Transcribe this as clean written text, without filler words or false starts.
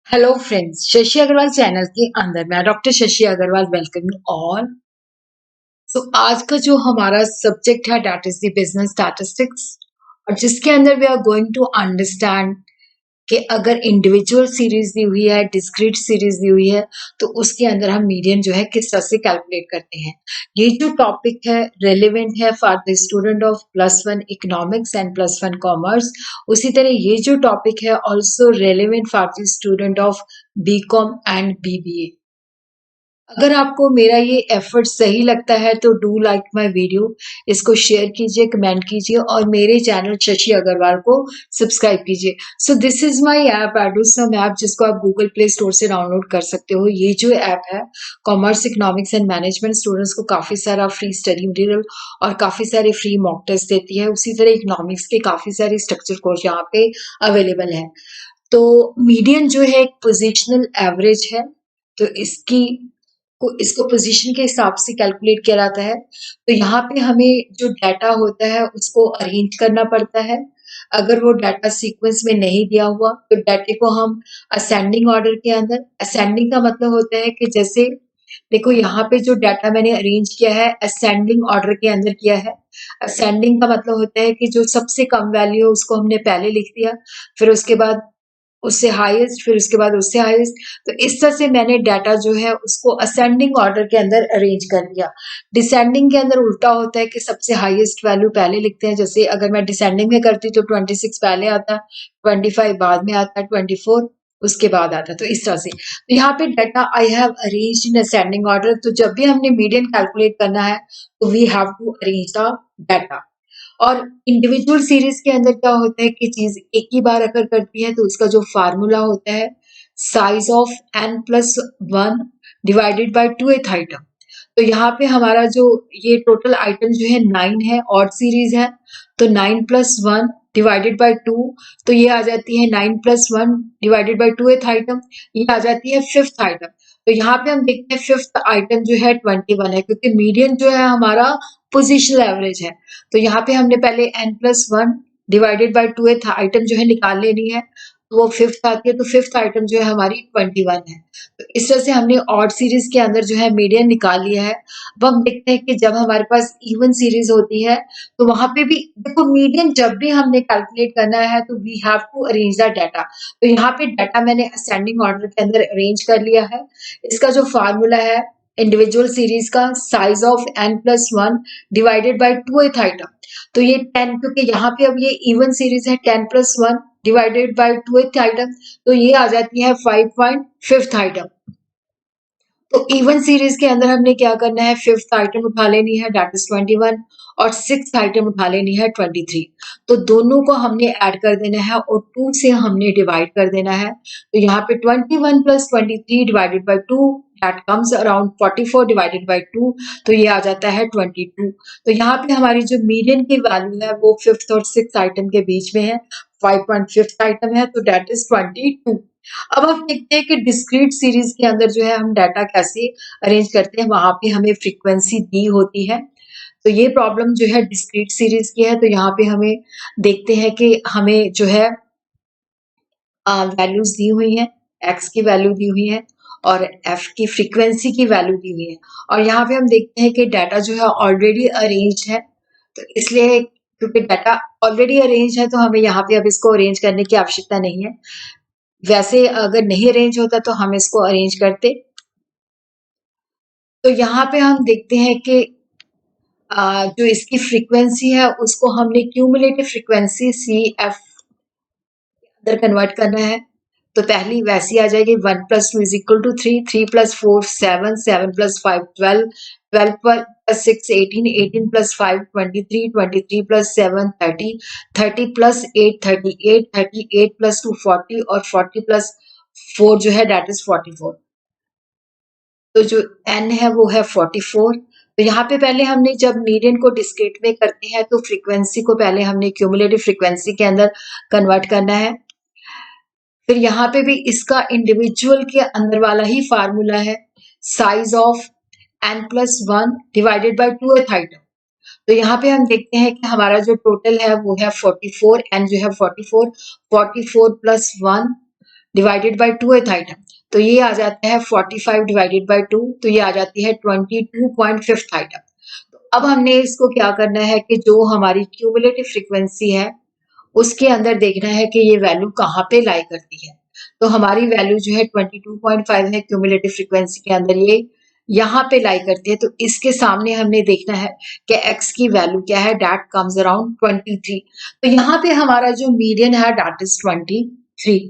Hello friends, Shashi Agarwal channel के अंदर मैं doctor Shashi Agarwal welcome you all. आज का जो हमारा सब्जेक्ट है that is the business statistics, और जिसके अंदर we are going to understand कि अगर इंडिविजुअल सीरीज दी हुई है, डिस्क्रीट सीरीज दी हुई है, तो उसके अंदर हम मीडियन जो है किस तरह से कैलकुलेट करते हैं। ये जो टॉपिक है रेलिवेंट है for the student of +1 economics and +1 commerce. उसी तरह ये जो टॉपिक है also relevant for the student of BCom and BBA. अगर आपको मेरा ये एफर्ट सही लगता है तो डू लाइक माय वीडियो, इसको शेयर कीजिए, कमेंट कीजिए और मेरे चैनल शशि अग्रवाल को सब्सक्राइब कीजिए। So this is my app Edosam app, जिसको आप गूगल प्ले स्टोर से डाउनलोड कर सकते हो। ये जो ऐप है commerce, economics and management students को काफी सारा फ्री स्टडी मटेरियल और काफी सारे फ्री मॉक टेस्ट देती है। उसी तरह इकोनॉमिक्स के काफी सारे स्ट्रक्चर कोर्स यहाँ पे अवेलेबल है। तो मीडियन जो है एक पोजिशनल एवरेज है, तो इसको पोजीशन के हिसाब से कैलकुलेट किया जाता है। तो यहाँ पे हमें जो डाटा होता है उसको अरेंज करना पड़ता है। अगर वो डाटा सीक्वेंस में नहीं दिया हुआ तो डाटे को हम असेंडिंग ऑर्डर के अंदर, असेंडिंग का मतलब होता है कि जैसे देखो यहाँ पे जो डाटा मैंने अरेंज किया है असेंडिंग ऑर्डर के अंदर किया है। असेंडिंग का मतलब होता है कि जो सबसे कम वैल्यू है उसको हमने पहले लिख दिया, फिर उसके बाद उससे हाईएस्ट, फिर उसके बाद उससे हाईएस्ट। तो इस तरह से मैंने डाटा जो है उसको असेंडिंग ऑर्डर के अंदर अरेंज कर दिया। डिसेंडिंग के अंदर उल्टा होता है कि सबसे हाईएस्ट वैल्यू पहले लिखते हैं। जैसे अगर मैं डिसेंडिंग में करती तो 26 पहले आता, 25 बाद में आता, 24 उसके बाद आता। तो इस तरह से तो यहाँ पे data I have arrange in ascending order. तो जब भी हमने मीडियन कैलकुलेट करना है तो we have to arrange the data. और इंडिविजुअल सीरीज के अंदर क्या होता है कि चीज एक ही बार अगर करती है तो उसका जो फार्मूला होता है size of n+1 divided by 2th item. तो यहाँ पे हमारा जो ये टोटल आइटम जो है 9 है, ऑड सीरीज है, तो 9+1 डिवाइडेड बाय 2, तो ये आ जाती है 9+1 डिवाइडेड बाय 2th आइटम, ये आ जाती है 5th आइटम। तो यहाँ पे हम देखते हैं 5th आइटम जो है 21 है, क्योंकि मीडियन जो है हमारा पोजिशनल एवरेज है। तो यहाँ पे हमने पहले n+1 divided by 2th item जो है निकाल लेनी है, तो वो 5th आती है, तो 5th आइटम जो है हमारी 21 है। तो इस तरह से हमने ऑड सीरीज के अंदर जो है मीडियन निकाल लिया है। अब हम देखते हैं कि जब हमारे पास इवन सीरीज होती है तो वहां पे भी देखो मीडियन जब भी हमने कैलकुलेट करना है तो we have to arrange the data. तो यहाँ पे डाटा मैंने असेंडिंग ऑर्डर के अंदर अरेंज कर लिया है। इसका जो फार्मूला है इंडिविजुअल सीरीज का size of n+1 divided by 2th item. तो ये 10, क्योंकि यहाँ पे अब ये इवन सीरीज है, 10+1 डिवाइडेड बाय 2th आइटम, तो ये आ जाती है 5.5th आइटम। तो इवन सीरीज के अंदर हमने क्या करना है, 5th आइटम उठा लेनी है दैट इज 21, और 6th आइटम उठा लेनी है 23। तो दोनों को हमने ऐड कर देना है और 2 से हमने डिवाइड कर देना है। तो यहाँ पे 21 + 23 divided by 2 that comes around 44 divided by 2, तो ये आ जाता है 22। तो यहाँ पे हमारी जो मीडियन की वैल्यू है वो 5th और 6th आइटम के बीच में है, 5.5th आइटम है, तो दैट इज 22। अब हम देखते हैं कि डिस्क्रीट सीरीज के अंदर जो है हम डाटा कैसे अरेंज करते हैं। वहां पे हमें फ्रीक्वेंसी दी होती है। तो ये प्रॉब्लम जो है डिस्क्रीट सीरीज की है। तो यहाँ पे हमें देखते हैं कि हमें जो है वैल्यूज दी हुई हैं, एक्स की वैल्यू दी हुई है और एफ की फ्रीक्वेंसी की वैल्यू दी हुई है। और यहाँ पे हम देखते हैं कि डाटा जो है ऑलरेडी अरेंज है, तो इसलिए क्योंकि डाटा ऑलरेडी अरेंज है तो हमें यहाँ पे अब इसको अरेंज करने की आवश्यकता नहीं है। वैसे अगर नहीं अरेंज होता तो हम इसको अरेंज करते। तो यहाँ पे हम देखते हैं कि जो इसकी फ्रीक्वेंसी है उसको हमने क्यूमुलेटिव फ्रीक्वेंसी सी एफ अंदर कन्वर्ट करना है। तो पहली वैसी आ जाएगी 1 + 2 = 3, 3 + 4 7, 7 + 5 12, 12 + 6 18, 18 + 5 23, 23 + 7 30, 30 + 8 38, 38 + 2 40 और 40 + 4 जो है दैट इज 44। तो जो n है वो है 44। तो यहाँ पे पहले हमने जब मीडियन को डिस्क्रीट में करते हैं तो फ्रीक्वेंसी को पहले हमने क्यूमुलेटिव फ्रीक्वेंसी के अंदर कन्वर्ट करना है। फिर यहाँ पे भी इसका इंडिविजुअल के अंदर वाला ही फार्मूला है, size of n+1 divided by 2th item. तो यहाँ पे हम देखते हैं कि हमारा जो टोटल है वो है 44, n जो है 44, 44 + 1 डिवाइडेड बाय 2th आइटम, तो ये आ जाता है 45 डिवाइडेड बाय 2, तो ये आ जाती है 22.5th आइटम। तो अब हमने इसको क्या करना है कि जो हमारी क्यूमुलेटिव फ्रीक्वेंसी है उसके अंदर देखना है कि ये वैल्यू कहाँ पे लाई करती है। तो हमारी वैल्यू जो है 22.5 है क्यूमुलेटिव फ्रीक्वेंसी के अंदर, ये यहाँ पे लाई करती है। तो इसके सामने हमने देखना है कि x की वैल्यू क्या है, दैट कम्स अराउंड 23। तो यहाँ पे हमारा जो मीडियन है दैट इज 23।